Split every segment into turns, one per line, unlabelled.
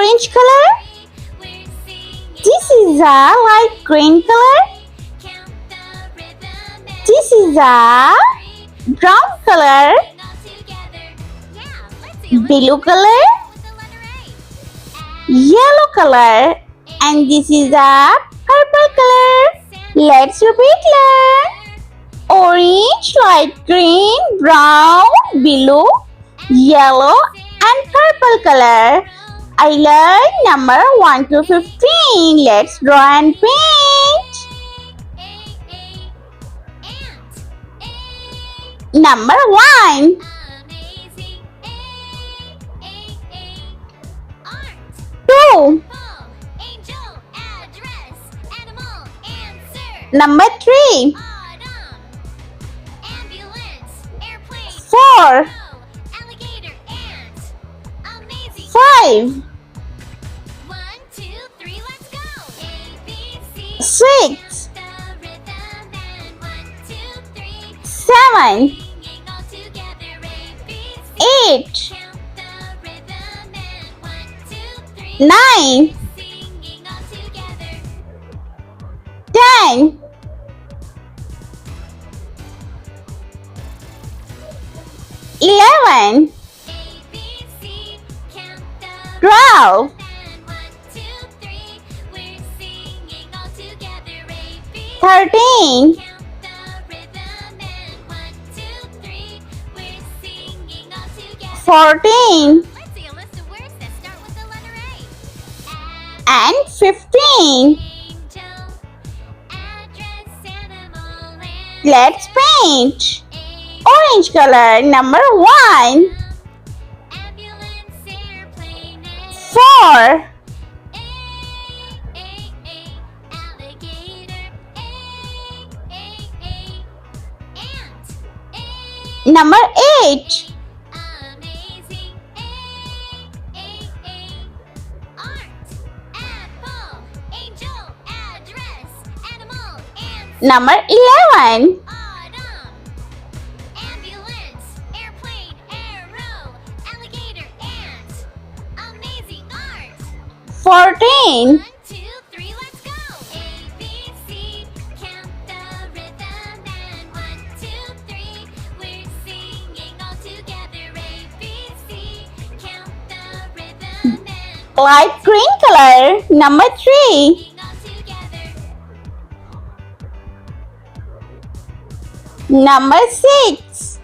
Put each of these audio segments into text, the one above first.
orange color. This is a light green color. This is a brown color. Blue color. Yellow color. And this is a purple color. Let's repeat learn. Orange, light green, brown, blue, yellow and purple color. I learned number 1 to 15. Let's draw and paint. Number 1. Two. Number 3. 4. 5. 6. 7. 8. 9. 10. 11. 12. 13. 14. And 15. Let's paint. Orange color. Number 1. 4. Number 8. Number 11. 14.
'Light
Light green color. Number 3. Number 6.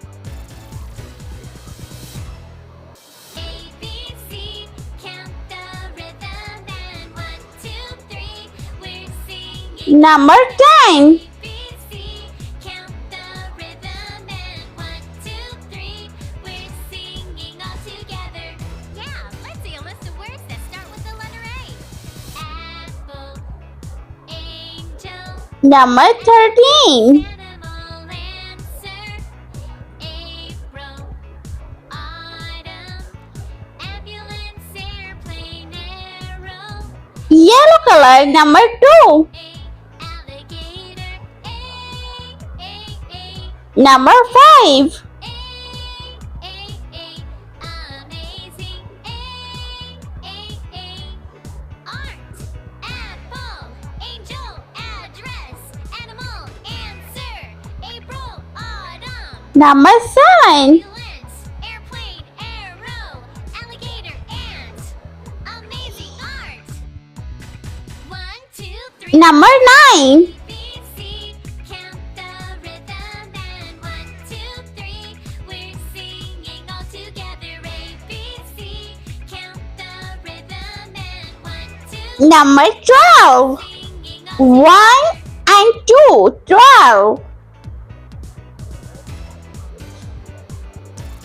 Number 10. Number 13. Yellow color. Number 2. Number 5. Number 7. Number 9. Number 12. 1 and 2. 12.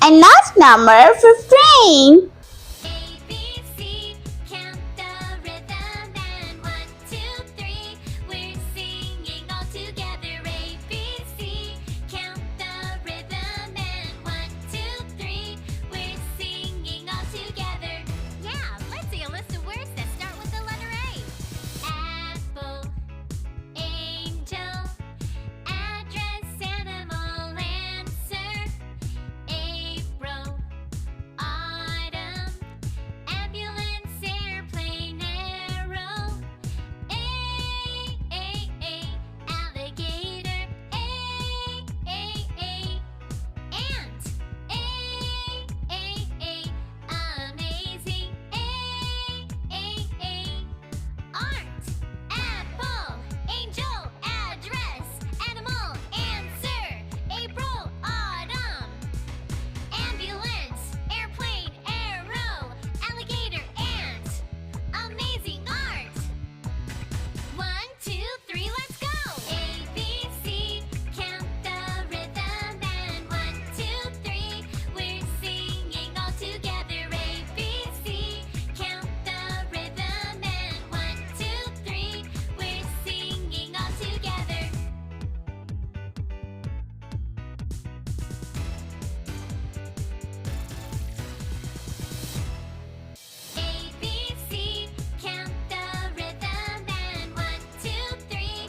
And last number 15.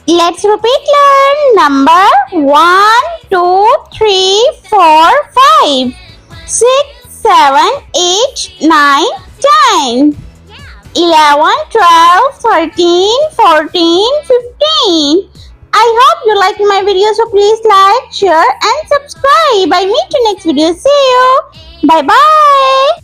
Let's repeat learn. Number 1, 2, 3, 4, 5, 6, 7, 8, 9, 10, 11, 12, 13, 14, 15. I hope you like my video, so please like, share and subscribe. I meet you next video. See you. Bye bye.